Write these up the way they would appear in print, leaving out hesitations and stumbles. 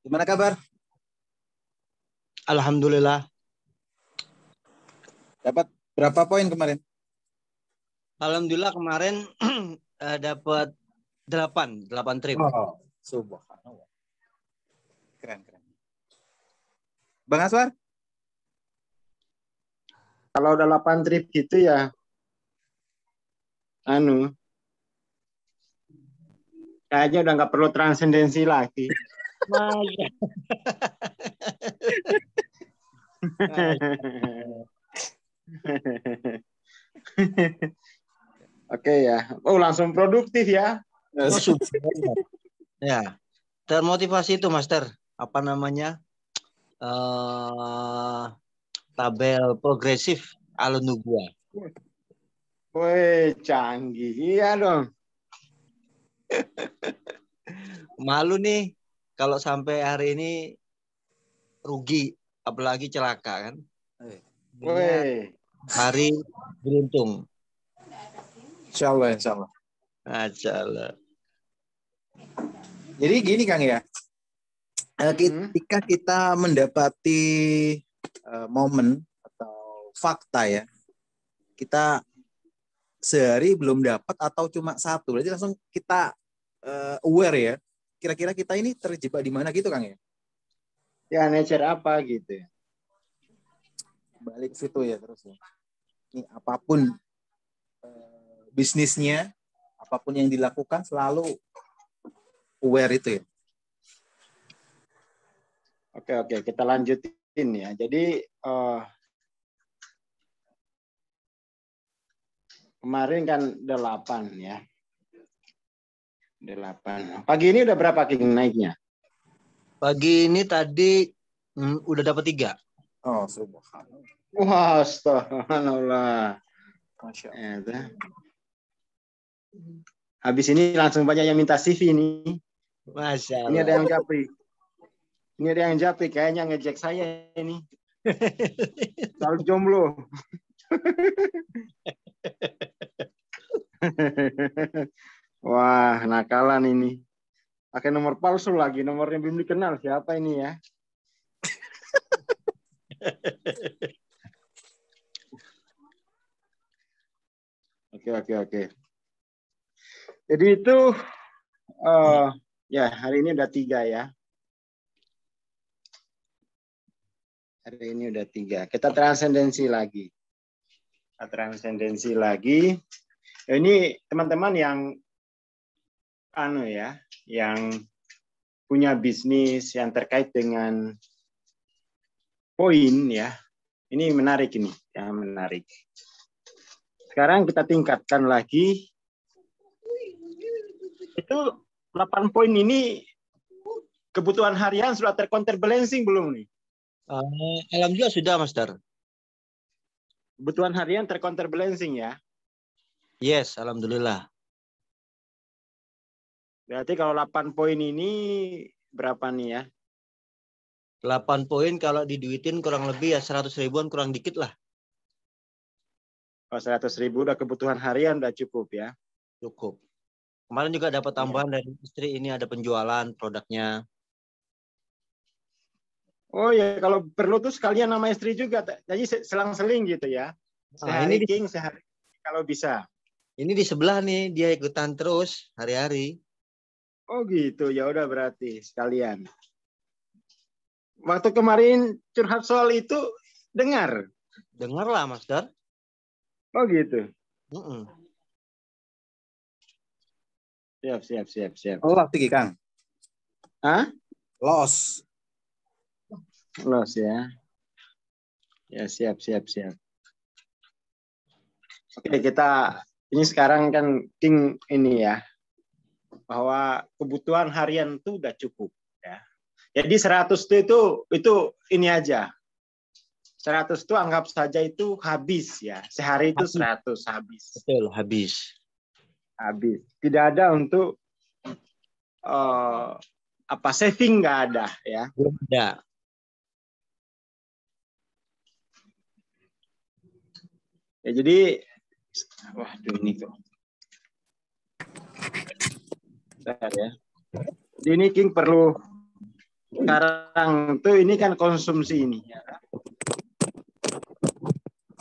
Gimana kabar? Alhamdulillah. Dapat berapa poin kemarin? Alhamdulillah kemarin dapat 8 trip. Oh, subhanallah. Keren. Bang Aswar? Kalau udah 8 trip gitu ya, kayaknya udah nggak perlu transendensi lagi. Masa. Oke ya. Oh, langsung produktif ya. Oh, ya, termotivasi itu, Master. Apa namanya? Tabel progresif Alonugua. Woi, canggih. Iya dong. Malu nih kalau sampai hari ini rugi, apalagi celaka kan. Woi. Hari beruntung. Insya Allah. Masyaallah. Jadi gini Kang ya, ketika kita mendapati momen atau fakta ya, kita sehari belum dapat atau cuma satu, berarti langsung kita aware ya. Kira-kira kita ini terjebak di mana gitu Kang ya? Ya, nature apa gitu. Balik situ ya terus ya. Ini apapun bisnisnya, apapun yang dilakukan selalu aware itu ya. Oke, kita lanjutin ya. Jadi kemarin kan 8 ya. 8. Pagi ini udah berapa King naiknya? Pagi ini tadi udah dapat 3. Oh, subhanallah. Wah, astagfirullah. Masya Allah. Habis ini langsung banyak yang minta CV nih. Masya Allah. Ini ada yang japri. Kayaknya ngejek saya ini. Soal jomblo. Wah, nakalan ini. Pakai nomor palsu lagi. Nomornya belum dikenal. Siapa ini ya? Oke. Jadi itu ya hari ini udah 3 ya. Hari ini udah 3. Kita transendensi lagi. Ini teman-teman yang yang punya bisnis yang terkait dengan poin ya. Ini menarik ini, ya menarik. Sekarang kita tingkatkan lagi. Itu 8 poin ini kebutuhan harian sudah tercounterbalancing belum nih? Alhamdulillah sudah, Master. Kebutuhan harian tercounterbalancing ya? Yes, alhamdulillah. Berarti kalau 8 poin ini berapa nih ya? 8 poin kalau diduitin kurang lebih ya 100 ribuan, kurang dikit lah. Kalau 100.000 udah kebutuhan harian udah cukup ya? Cukup. Kemarin juga dapat tambahan dari istri, ini ada penjualan produknya. Oh ya, kalau perlu tuh sekalian nama istri juga. Jadi selang-seling gitu ya. Sehari King, sehari kalau bisa. Ini di sebelah nih, dia ikutan terus hari-hari. Oh gitu, ya udah berarti sekalian. Waktu kemarin curhat soal itu dengar? Dengar lah, Master. Oh gitu. Siap. Los tinggi Kang. Hah? Los ya. Ya siap. Oke, kita ini sekarang kan King ini ya, bahwa kebutuhan harian itu udah cukup ya. Jadi 100 itu ini aja. 100 itu anggap saja itu habis ya. Sehari itu 100 habis. Betul, habis. Tidak ada untuk saving, nggak ada ya. Belum ada. Ya, jadi waduh ini kok. Bentar ya. Jadi ini King perlu sekarang tuh ini kan konsumsi ini. Ya.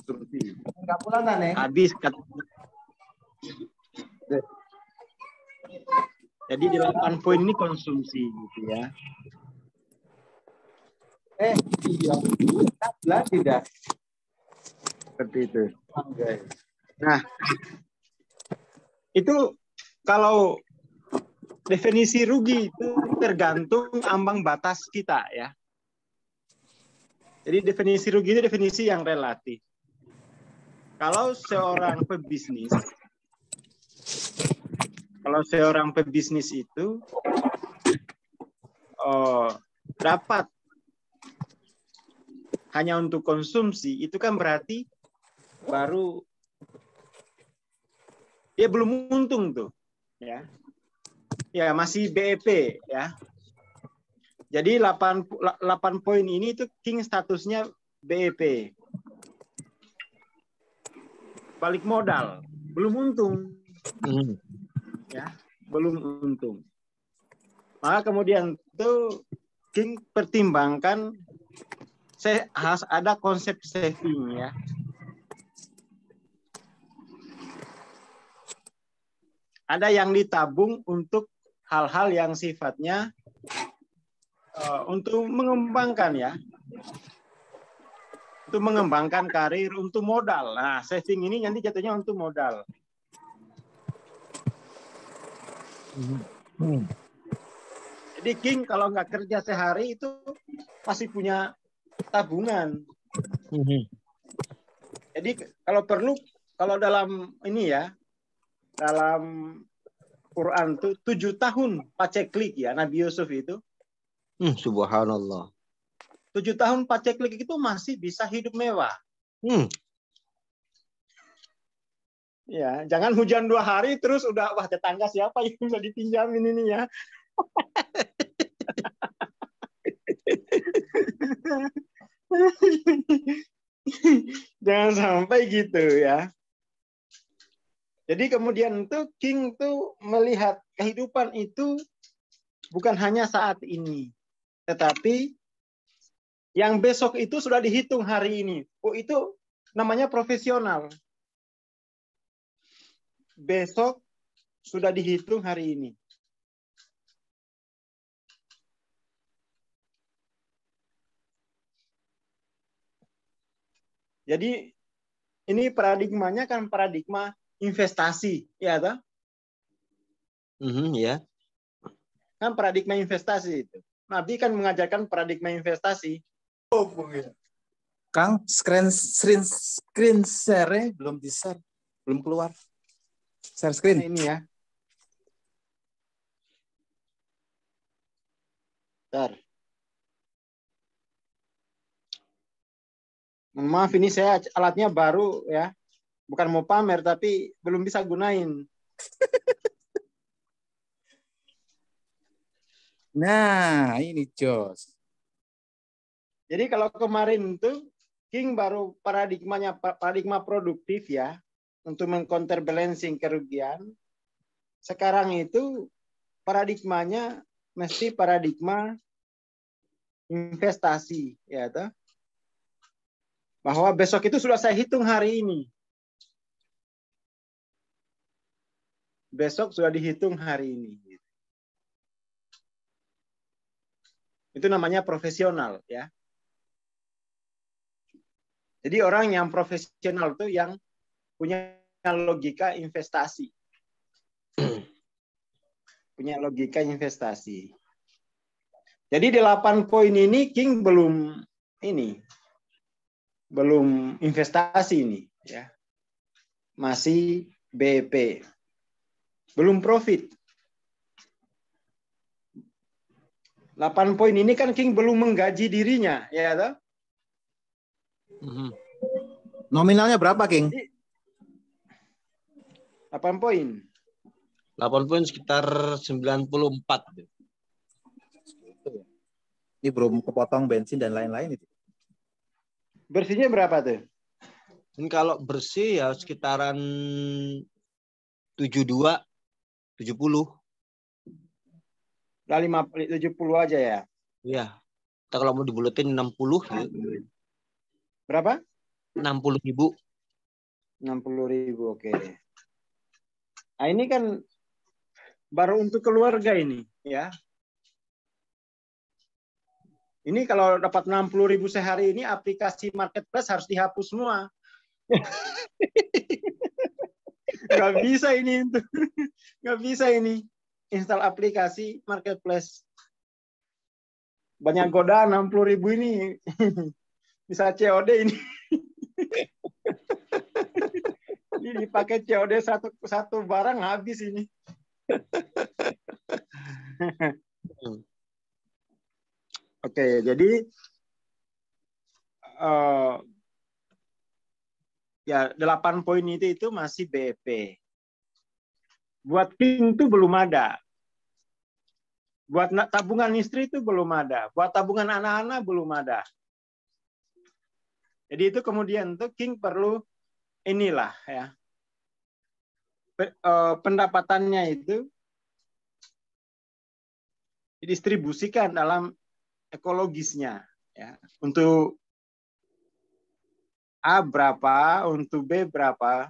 Konsumsi. Enggak pulang kan, Neng? Habis. Jadi 8 poin ini konsumsi gitu ya. Iya. Lagi dah. Seperti itu. Nah, itu kalau definisi rugi itu tergantung ambang batas kita ya. Jadi definisi rugi itu definisi yang relatif. Kalau seorang pebisnis itu dapat hanya untuk konsumsi, itu kan berarti baru dia belum untung tuh, ya. Ya, masih BEP ya. Jadi 8 poin ini itu King statusnya BEP. Balik modal, belum untung. Ya, belum untung. Maka kemudian itu King pertimbangkan harus ada konsep saving ya. Ada yang ditabung untuk hal-hal yang sifatnya untuk mengembangkan ya. Untuk mengembangkan karir, untuk modal. Nah, saving ini nanti jatuhnya untuk modal. Jadi King kalau nggak kerja sehari itu masih punya tabungan. Jadi kalau perlu, kalau dalam ini ya, dalam Quran tuh 7 tahun paceklik ya Nabi Yusuf itu. Subhanallah. 7 tahun paceklik itu masih bisa hidup mewah. Ya, jangan hujan 2 hari terus udah wah tetangga siapa yang bisa dipinjamin ini ya. Jangan sampai gitu ya. Jadi kemudian tuh King tuh melihat kehidupan itu bukan hanya saat ini, tetapi yang besok itu sudah dihitung hari ini. Oh, itu namanya profesional. Besok sudah dihitung hari ini. Jadi ini paradigmanya kan paradigma investasi, ya toh? Ya. Kan paradigma investasi itu. Nabi kan mengajarkan paradigma investasi. Kang, screen share belum di-share, belum keluar. Share screen. Nah, ini ya. Bentar. Maaf ini saya alatnya baru ya. Bukan mau pamer tapi belum bisa gunain. Nah, ini Jos. Jadi kalau kemarin itu King baru paradigma produktif ya untuk meng-counterbalancing kerugian. Sekarang itu paradigmanya mesti paradigma investasi ya toh. Bahwa besok itu sudah saya hitung hari ini. Besok sudah dihitung hari ini. Itu namanya profesional ya. Jadi orang yang profesional itu yang punya logika investasi. Punya logika investasi. Jadi 8 poin ini King belum investasi ini ya. Masih BEP. Belum profit. 8 poin ini kan King belum menggaji dirinya, ya toh? Nominalnya berapa, King? 8 poin. 8 poin sekitar 94. Ini belum kepotong bensin dan lain-lain itu. Bersihnya berapa tuh? Ini kalau bersih ya sekitaran 72, 70. Udah 70 aja ya. Iya. Kita kalau mau dibuletin 60 ya. Berapa? 60.000. 60.000, oke. Nah, ini kan baru untuk keluarga ini, ya. Ini kalau dapat 60.000 sehari ini, aplikasi marketplace harus dihapus semua. Nggak bisa ini, nggak bisa ini install aplikasi marketplace. Banyak godaan 60.000 ini. Bisa COD ini. Ini dipakai COD satu barang habis ini. Oke, jadi ya 8 poin itu masih BEP. Buat King itu belum ada. Buat tabungan istri itu belum ada. Buat tabungan anak-anak belum ada. Jadi itu kemudian tuh King perlu inilah ya. Pendapatannya itu didistribusikan dalam ekologisnya ya. Untuk A berapa, untuk B berapa,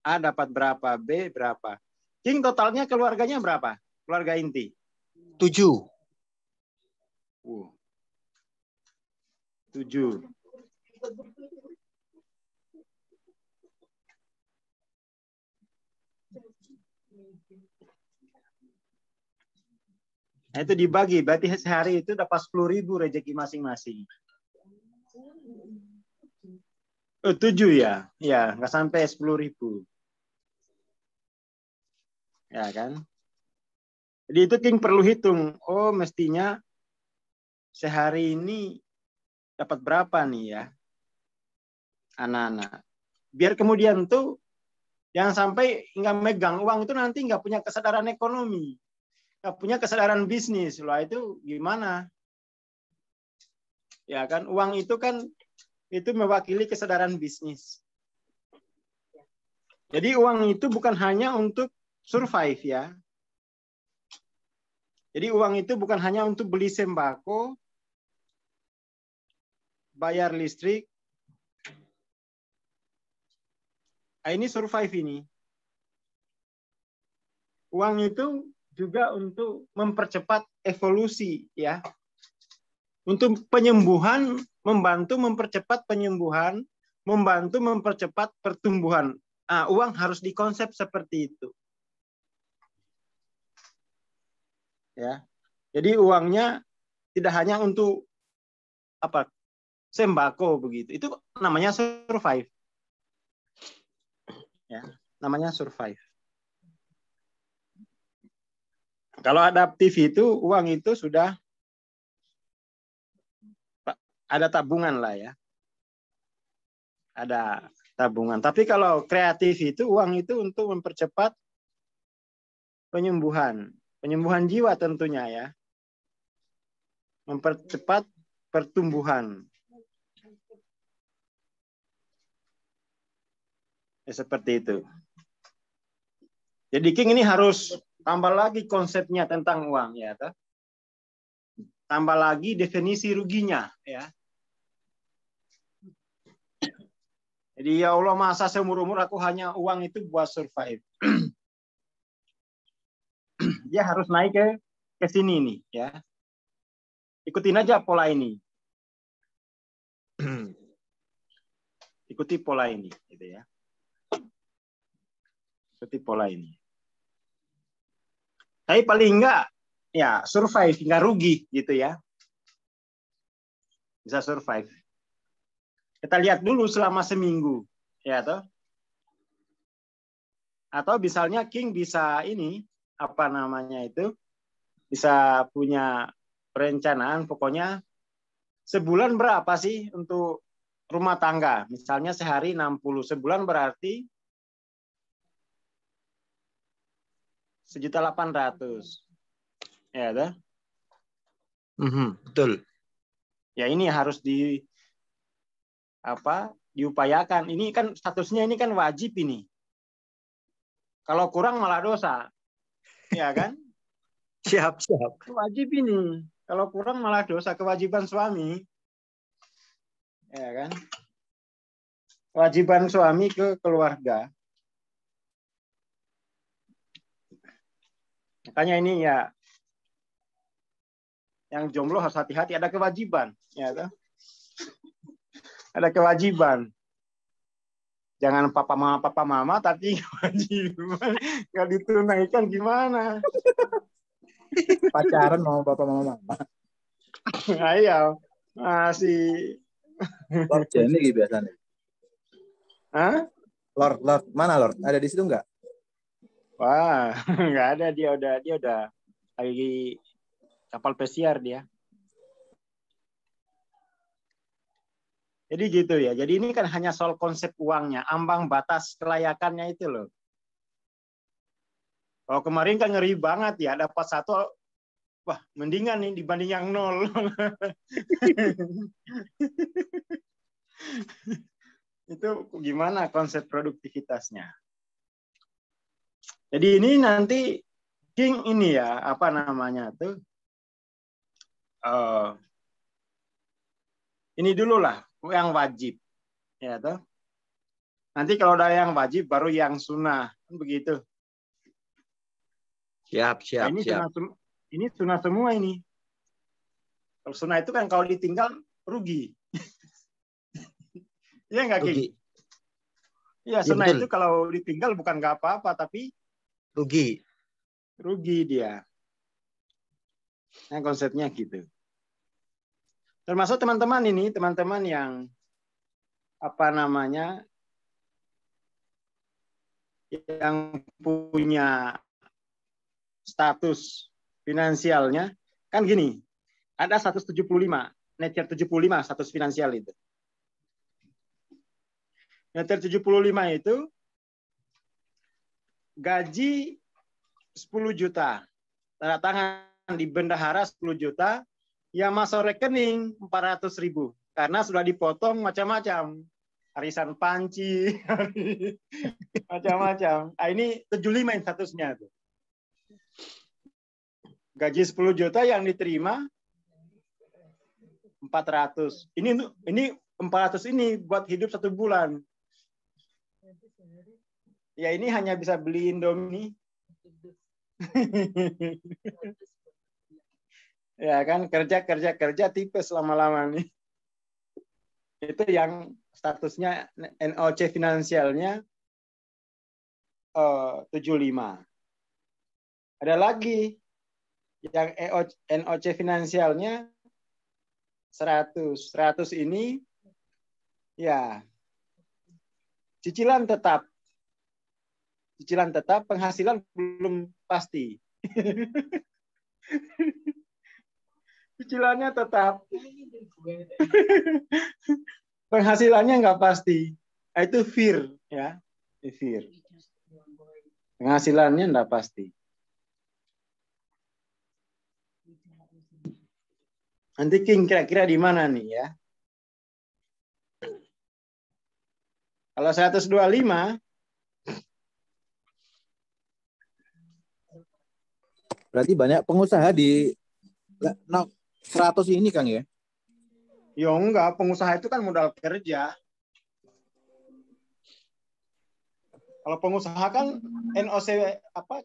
A dapat berapa, B berapa. King totalnya keluarganya berapa? Keluarga inti. 7. 7. Nah, itu dibagi, berarti sehari itu dapat 10.000 rezeki masing-masing. 7 ya? Ya, nggak sampai 10.000. Ya kan? Jadi itu King perlu hitung. Oh, mestinya sehari ini dapat berapa nih ya anak-anak. Biar kemudian tuh jangan sampai nggak megang uang itu nanti nggak punya kesadaran ekonomi. Nggak punya kesadaran bisnis. Lah itu gimana? Ya kan, uang itu kan itu mewakili kesadaran bisnis. Jadi uang itu bukan hanya untuk survive ya. Jadi uang itu bukan hanya untuk beli sembako, bayar listrik. Nah, ini survive ini. Uang itu juga untuk mempercepat evolusi ya. Untuk penyembuhan, membantu mempercepat penyembuhan, membantu mempercepat pertumbuhan. Nah, uang harus dikonsep seperti itu. Ya. Jadi uangnya tidak hanya untuk apa? Sembako begitu. Itu namanya survive. Ya, namanya survive. Kalau adaptif itu uang itu sudah ada tabungan lah ya. Ada tabungan. Tapi kalau kreatif itu uang itu untuk mempercepat penyembuhan. Penyembuhan jiwa tentunya ya. Mempercepat pertumbuhan. Ya, seperti itu. Jadi King ini harus tambah lagi konsepnya tentang uang ya. Toh? Tambah lagi definisi ruginya ya. Jadi ya Allah, masa seumur-umur aku hanya uang itu buat survive. Dia harus naik ke sini nih ya. Ikutin aja pola ini. Ikuti pola ini gitu ya. Ikuti pola ini. Tapi paling enggak ya survive, enggak rugi gitu ya. Bisa survive. Kita lihat dulu selama seminggu ya toh. Atau misalnya King bisa ini apa namanya itu? Bisa punya perencanaan pokoknya sebulan berapa sih untuk rumah tangga? Misalnya sehari 60, sebulan berarti 1.800.000. Ya, toh? Betul. Ya ini harus diupayakan. Ini kan statusnya ini kan wajib ini. Kalau kurang malah dosa. Ya kan? Siap. Wajib ini. Kalau kurang malah dosa, kewajiban suami. Ya kan? Kewajiban suami ke keluarga. Makanya ini ya, yang jomblo harus hati-hati, ada kewajiban. Ya kan? Ada kewajiban. Jangan papa mama, tapi kewajiban nggak ditunaikan gimana? Pacaran mau bapak mama. Ayo, masih. Lord Jenny gitu biasanya. Hah? Lord, mana Lord? Ada di situ nggak? Wah, nggak ada, dia udah lagi kapal pesiar dia. Jadi gitu ya. Jadi ini kan hanya soal konsep uangnya, ambang batas kelayakannya itu loh. Kalau kemarin kan ngeri banget ya, dapat satu, wah mendingan nih dibanding yang nol. Itu gimana konsep produktivitasnya? Jadi ini nanti King ini ya, apa namanya tuh? Ini dulu lah yang wajib, ya tuh. Nanti kalau udah yang wajib, baru yang sunnah, kan begitu. Siap. Nah, ini sunnah semua ini. Kalau sunnah itu kan kalau ditinggal rugi. Iya nggak, King? Iya, sunnah itu kalau ditinggal bukan nggak apa-apa, tapi rugi dia. Nah, konsepnya gitu. Termasuk teman-teman yang apa namanya, yang punya status finansialnya, kan gini, ada 175, Nature 75 status finansial itu. Nature 75 itu gaji 10 juta, tanda tangan di bendahara 10 juta, yang masuk rekening 400.000 karena sudah dipotong macam-macam, arisan panci, macam-macam. Nah, ini 75 statusnya tuh. Gaji 10 juta yang diterima 400. Ini 400 ini buat hidup 1 bulan. Ya ini hanya bisa beli Indomie. Ya kan, kerja tipes lama-lama nih. Itu yang statusnya NOC finansialnya 75. Ada lagi yang NOC finansialnya 100. 100 ini ya cicilan tetap, penghasilan belum pasti. Cicilannya tetap, penghasilannya nggak pasti. Nah, itu fear ya, fear. Penghasilannya nggak pasti. Nanti King kira-kira di mana nih ya? Kalau 125 berarti banyak pengusaha di 100 ini Kang ya? Ya enggak, pengusaha itu kan modal kerja. Kalau pengusaha kan NOC apa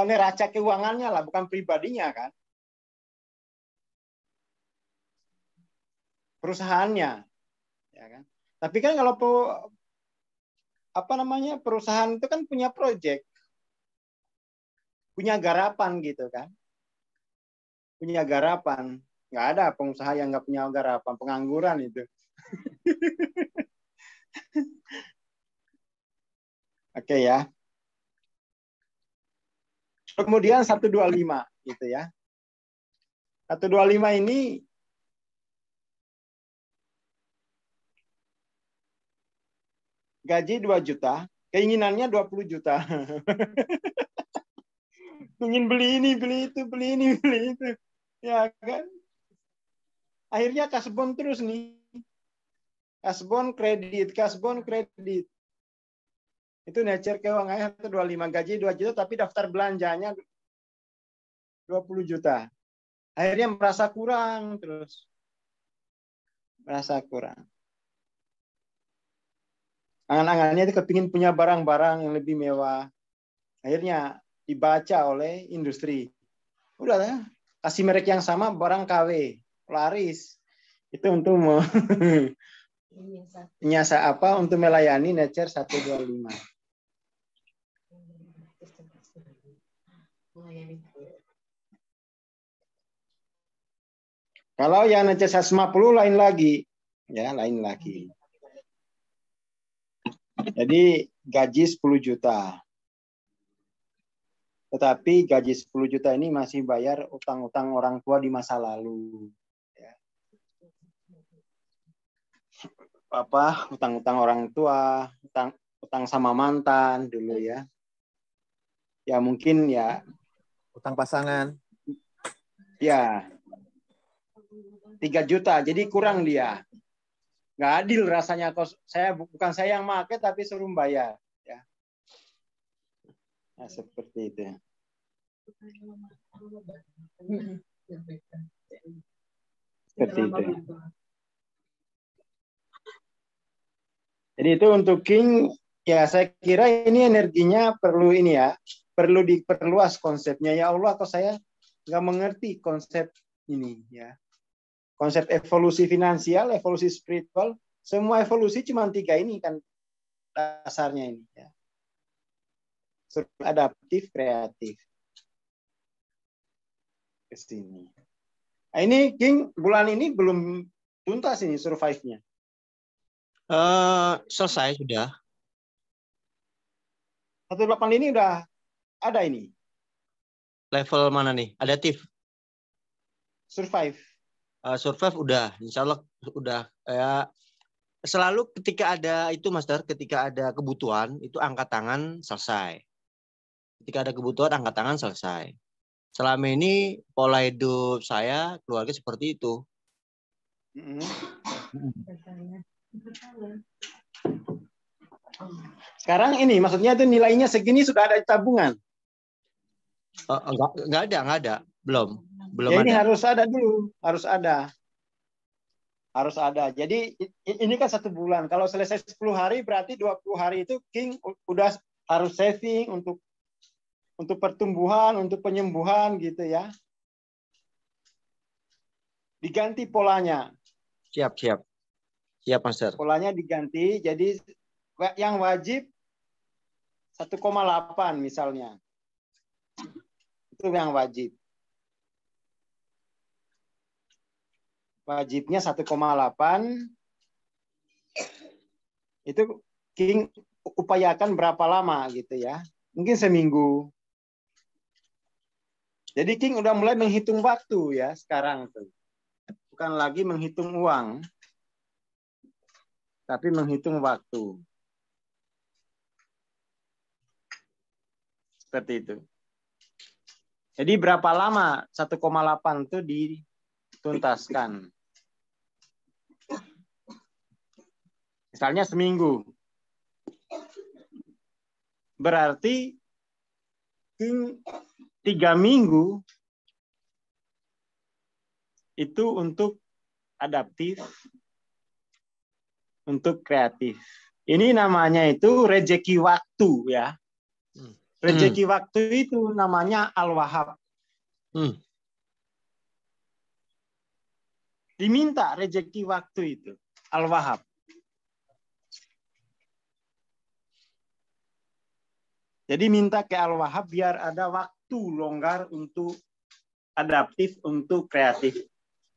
neraca keuangannya lah, bukan pribadinya kan. Perusahaannya. Ya kan? Tapi kan kalau perusahaan itu kan punya proyek, punya garapan gitu kan. Punya garapan. Nggak ada pengusaha yang nggak punya garapan, pengangguran itu. Oke ya. Kemudian 125 gitu ya. 125 ini gaji 2 juta, keinginannya 20 juta. Ingin beli ini, beli itu, beli ini, beli itu. Ya kan? Akhirnya kasbon terus nih. Kasbon kredit. Itu nature keuangannya 125, gaji 2 juta tapi daftar belanjanya 20 juta. Akhirnya merasa kurang terus. Merasa kurang. Angan-angannya itu kepingin punya barang-barang yang lebih mewah. Akhirnya dibaca oleh industri. Udah ya, kasih merek yang sama, barang KW, laris. Itu untuk menyasar apa? Untuk melayani Nature 125. Kalau yang Nature 150 lain lagi, ya lain lagi. Jadi gaji 10 juta. Tetapi gaji 10 juta ini masih bayar utang-utang orang tua di masa lalu. Ya. Utang-utang orang tua, utang sama mantan dulu ya. Ya mungkin ya. Utang pasangan. Ya. 3 juta, jadi kurang dia. Nggak adil rasanya. Bukan saya yang pakai, tapi suruh bayar. Nah, seperti itu. Seperti itu. Jadi itu untuk King, ya saya kira ini energinya perlu ini ya, perlu diperluas konsepnya. Ya Allah, kok saya nggak mengerti konsep ini ya. Konsep evolusi finansial, evolusi spiritual, semua evolusi cuma 3 ini kan dasarnya ini ya. Adaptif, kreatif. Ke sini. Nah, ini King bulan ini belum tuntas ini survive-nya. Selesai sudah. 185 ini udah ada ini. Level mana nih? Adaptif. Survive. Survive udah, insya Allah udah. Selalu ketika ada itu, Master, ketika ada kebutuhan itu angkat tangan selesai. Ketika ada kebutuhan angkat tangan selesai. Selama ini pola hidup saya keluarga seperti itu. Sekarang ini maksudnya itu nilainya segini sudah ada di tabungan. Enggak ada, belum Ya, ini ada. harus ada dulu, harus ada. Jadi ini kan 1 bulan. Kalau selesai 10 hari berarti 20 hari itu King udah harus saving untuk pertumbuhan, untuk penyembuhan gitu ya. Diganti polanya. Siap, Master. Polanya diganti, jadi yang wajib 1,8 misalnya. Itu yang wajib. Wajibnya 1,8. Itu King upayakan berapa lama gitu ya. Mungkin seminggu. Jadi King udah mulai menghitung waktu ya sekarang tuh. Bukan lagi menghitung uang, tapi menghitung waktu. Seperti itu. Jadi berapa lama 1,8 itu dituntaskan? Misalnya seminggu. Berarti 3 minggu itu untuk adaptif, untuk kreatif. Ini namanya itu rezeki waktu ya. Rezeki waktu itu namanya Al-Wahhab. Diminta rezeki waktu itu Al-Wahhab. Jadi minta ke Al-Wahhab biar ada waktu longgar untuk adaptif, untuk kreatif.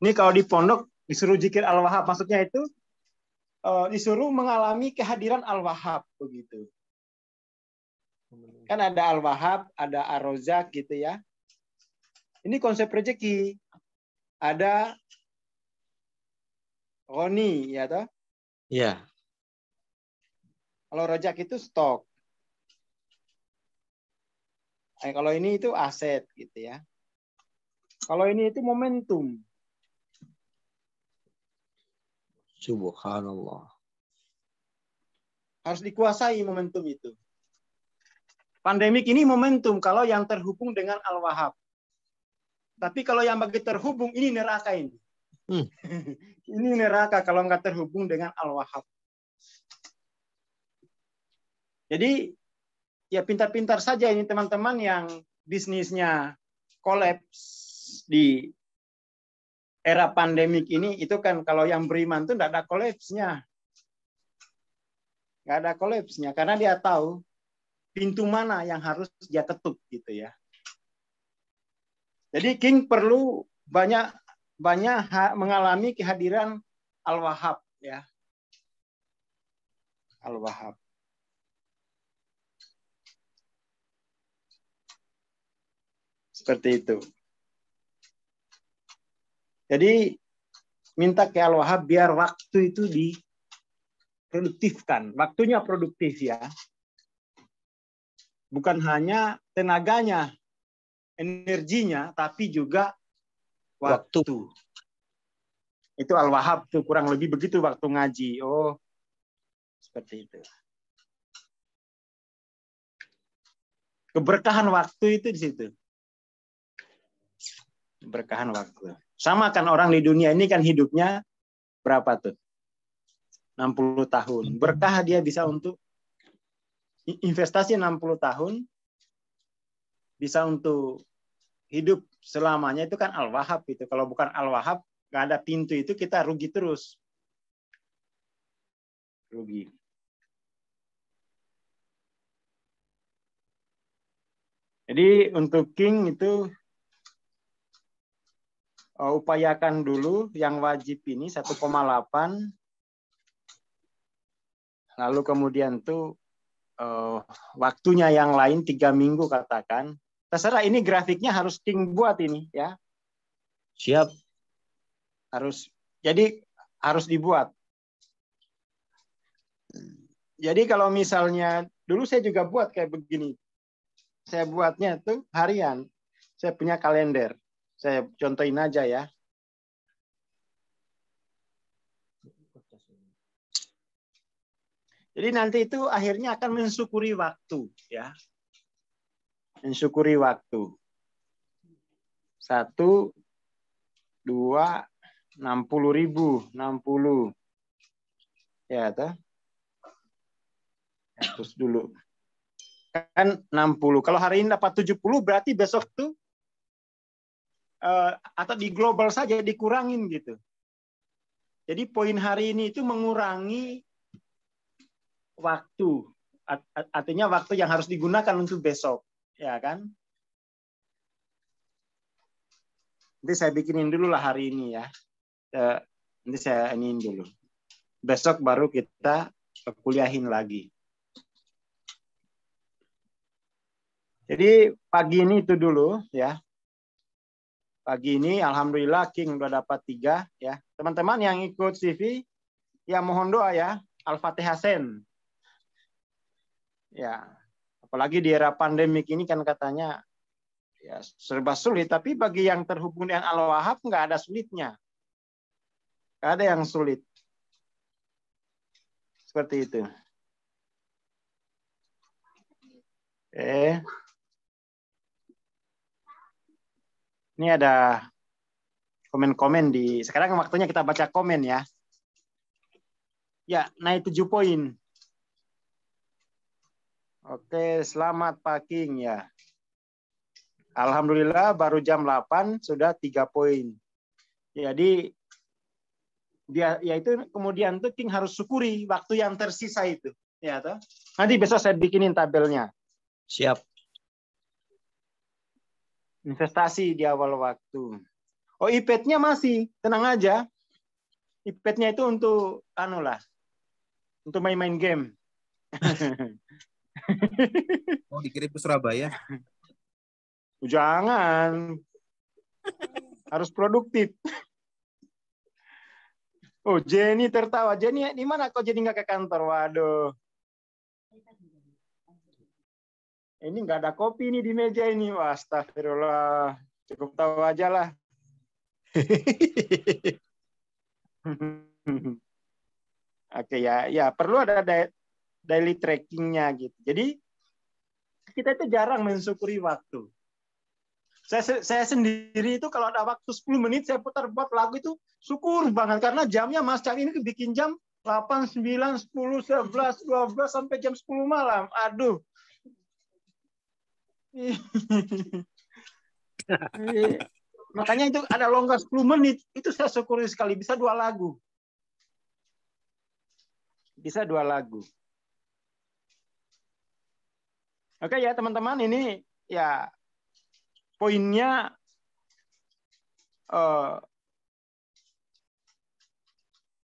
Ini kalau di pondok disuruh zikir Al-Wahhab, maksudnya itu disuruh mengalami kehadiran Al-Wahhab begitu. Kan ada Al-Wahhab, ada Ar-Razzaq gitu ya. Ini konsep rezeki. Ada Ghani ya toh? Iya. Kalau Razzaq itu stok. Kalau ini itu aset gitu ya. Kalau ini itu momentum. Subhanallah. Harus dikuasai momentum itu. Pandemik ini momentum kalau yang terhubung dengan Al-Wahhab. Tapi kalau yang bagi terhubung, ini neraka ini. Ini neraka kalau nggak terhubung dengan Al-Wahhab. Jadi ya pintar-pintar saja ini teman-teman yang bisnisnya kolaps di era pandemik ini. Itu kan kalau yang beriman tuh nggak ada kolapsnya. Nggak ada kolapsnya karena dia tahu pintu mana yang harus dia ketuk gitu ya. Jadi King perlu banyak mengalami kehadiran Al-Wahhab ya. Al-Wahhab. Seperti itu. Jadi minta ke Al-Wahhab biar waktu itu diproduktifkan. Waktunya produktif ya. Bukan hanya tenaganya, energinya, tapi juga waktu. Itu Al-Wahhab tuh kurang lebih begitu waktu ngaji. Oh, seperti itu. Keberkahan waktu itu di situ. Keberkahan waktu. Sama kan orang di dunia ini kan hidupnya berapa tuh? 60 tahun. Berkah dia bisa untuk investasi 60 tahun, bisa untuk hidup selamanya, itu kan Al-Wahhab itu. Kalau bukan Al-Wahhab, nggak ada pintu itu, kita rugi terus. Rugi. Jadi untuk King itu upayakan dulu yang wajib ini 1,8, lalu kemudian tuh waktunya yang lain 3 minggu katakan. Terserah, ini grafiknya harus King buat ini ya. Siap. Harus dibuat. Jadi kalau misalnya dulu saya juga buat kayak begini. Saya buatnya tuh harian. Saya punya kalender. Saya contohin aja ya. Jadi nanti itu akhirnya akan mensyukuri waktu ya. Mensyukuri waktu. 1, 2, 60.000, 60. Ya, toh. Terus dulu. Kan 60. Kalau hari ini dapat 70, berarti besok tuh atau di global saja dikurangin gitu. Jadi poin hari ini itu mengurangi waktu. Artinya waktu yang harus digunakan untuk besok. Ya kan? Nanti saya bikinin dulu lah hari ini ya. Nanti saya iniin dulu. Besok baru kita kuliahin lagi. Jadi pagi ini itu dulu ya. Pagi ini alhamdulillah King udah dapat 3 ya. Teman-teman yang ikut CV ya mohon doa ya. Al-Fatihah Sen. Ya. Apalagi di era pandemik ini kan katanya ya serba sulit, tapi bagi yang terhubung dengan Al-Wahhab nggak ada sulitnya. Nggak ada yang sulit. Seperti itu. Ini ada komen-komen di... Sekarang waktunya kita baca komen ya. Ya, naik 7 poin. Oke, selamat Pak King ya. Alhamdulillah baru jam 8 sudah 3 poin. Jadi dia yaitu kemudian tuh King harus syukuri waktu yang tersisa itu. Ya, toh? Nanti besok saya bikinin tabelnya. Siap. Investasi di awal waktu. Oh, iPad-nya masih, tenang aja. iPad-nya itu untuk untuk main-main game. Mau dikirim ke Surabaya? Jangan. Harus produktif. Oh, Jenny tertawa. Jenny, di mana kok jadi nggak ke kantor? Waduh. Ini nggak ada kopi nih di meja ini. Wah, astagfirullah. Cukup tahu aja lah. Oke ya perlu ada daily trackingnya gitu. Jadi kita itu jarang mensyukuri waktu. Saya sendiri itu kalau ada waktu 10 menit saya putar buat lagu itu syukur banget karena jamnya Mas Cak ini bikin jam 8, 9, 10, 11, 12 sampai jam 10 malam. Aduh. Makanya itu ada longgar 10 menit itu saya syukuri sekali bisa 2 lagu. Bisa 2 lagu. Oke ya teman-teman, ini ya poinnya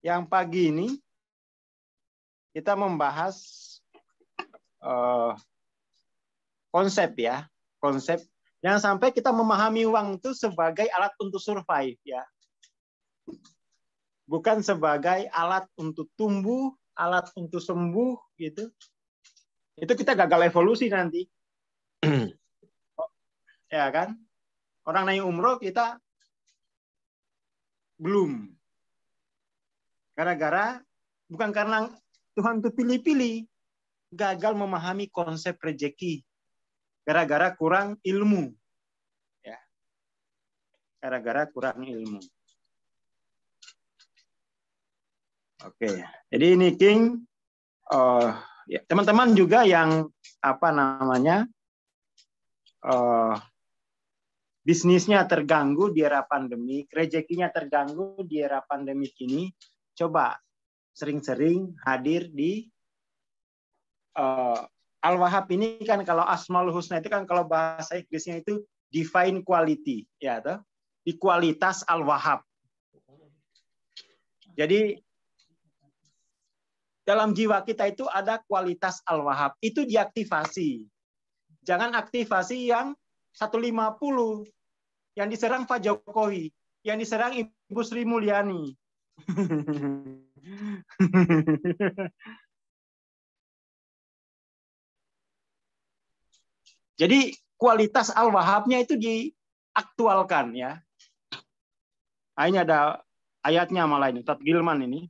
yang pagi ini kita membahas konsep ya, konsep yang sampai kita memahami uang itu sebagai alat untuk survive ya, bukan sebagai alat untuk tumbuh, alat untuk sembuh gitu. Itu kita gagal evolusi nanti, ya kan? Orang naik umroh kita belum. Gara-gara bukan karena Tuhan itu pilih-pilih, gagal memahami konsep rezeki. Gara-gara kurang ilmu. Ya. Gara-gara kurang ilmu. Oke. Jadi ini King ya, teman-teman juga yang bisnisnya terganggu di era pandemi, rezekinya terganggu di era pandemi ini, coba sering-sering hadir di Al-Wahhab ini kan, kalau Asmaul Husna itu kan kalau bahasa Inggrisnya itu divine quality, ya toh? Di kualitas Al-Wahhab. Jadi dalam jiwa kita itu ada kualitas Al-Wahhab, itu diaktifasi. Jangan aktivasi yang 150 yang diserang Pak Jokowi, yang diserang Ibu Sri Mulyani. Jadi kualitas Al-Wahhabnya itu diaktualkan ya. Nah, ini ada ayatnya malah ini, Ustaz Gilman ini.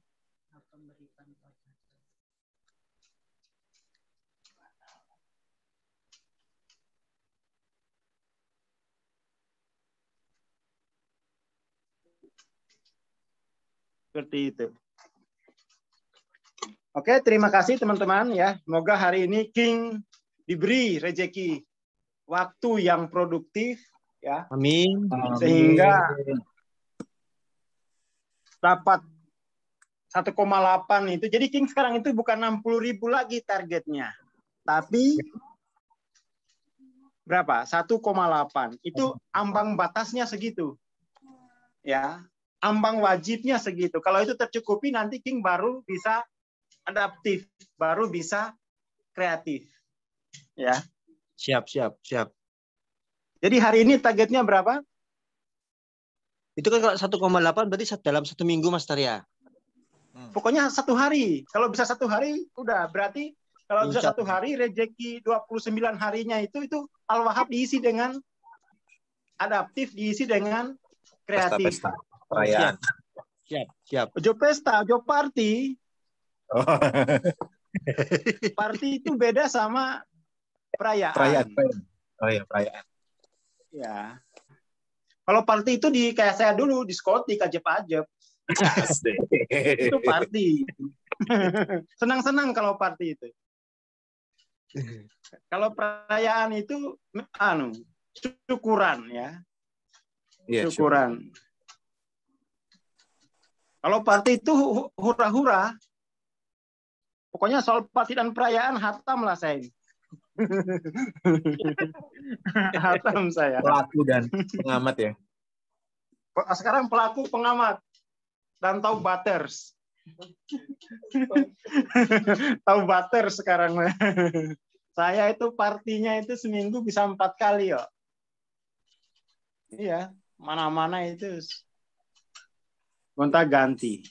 Seperti itu. Oke, terima kasih teman-teman ya. Semoga hari ini King diberi rezeki waktu yang produktif ya. Amin. Sehingga dapat 1,8 itu. Jadi King sekarang itu bukan 60.000 lagi targetnya. Tapi berapa? 1,8. Itu ambang batasnya segitu. Ya. Ambang wajibnya segitu. Kalau itu tercukupi nanti King baru bisa adaptif, baru bisa kreatif. Ya. Siap. Jadi hari ini targetnya berapa? Itu kan kalau 1,8 berarti dalam 1 minggu Mas Tarya. Pokoknya 1 hari. Kalau bisa 1 hari, udah. Berarti kalau bisa 1 hari, rezeki 29 harinya itu Al-Wahhab diisi dengan adaptif, diisi dengan kreatif. Pesta-pesta perayaan. Siap. Ojo pesta, ojo party. Oh. Party itu beda sama perayaan. Oh ya, perayaan. Ya. Kalau party itu kayak saya dulu, diskotik, ajeb-ajeb. Itu party. Senang-senang kalau party itu. Kalau perayaan itu syukuran ya. Yeah, syukuran. Kalau party itu hura-hura. Pokoknya soal party dan perayaan hatam lah saya. Hatam saya. Pelaku dan pengamat ya. Sekarang pelaku, pengamat, dan tahu butters. Tahu butters sekarang. Saya itu partinya itu seminggu bisa 4 kali yo. Iya, mana-mana itu gonta-ganti.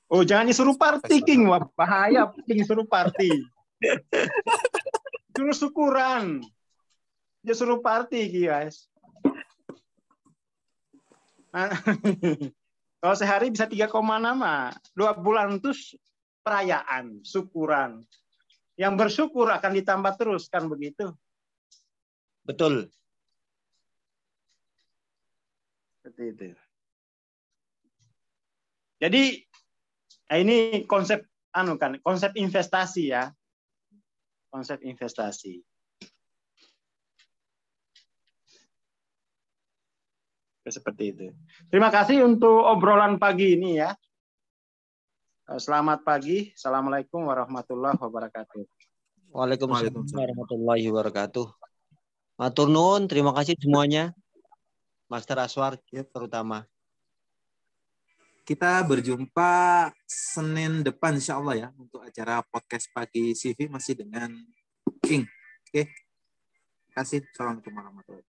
Oh, jangan disuruh party, King. Wah, bahaya King suruh party. Suruh syukuran. Dia suruh party, guys. Nah, kalau sehari bisa 3,6, 2 bulan itu perayaan, syukuran. yang bersyukur akan ditambah terus, kan begitu? Betul. Seperti itu. Jadi ini konsep konsep investasi ya. Konsep investasi. Seperti itu. Terima kasih untuk obrolan pagi ini ya. Selamat pagi. Assalamualaikum warahmatullahi wabarakatuh. Waalaikumsalam warahmatullahi wabarakatuh. Matur nuwun, terima kasih semuanya. Master Aswar terutama. Kita berjumpa Senin depan insya Allah ya untuk acara podcast pagi CV masih dengan King. Oke. Terima kasih. Assalamualaikum warahmatullahi wabarakatuh.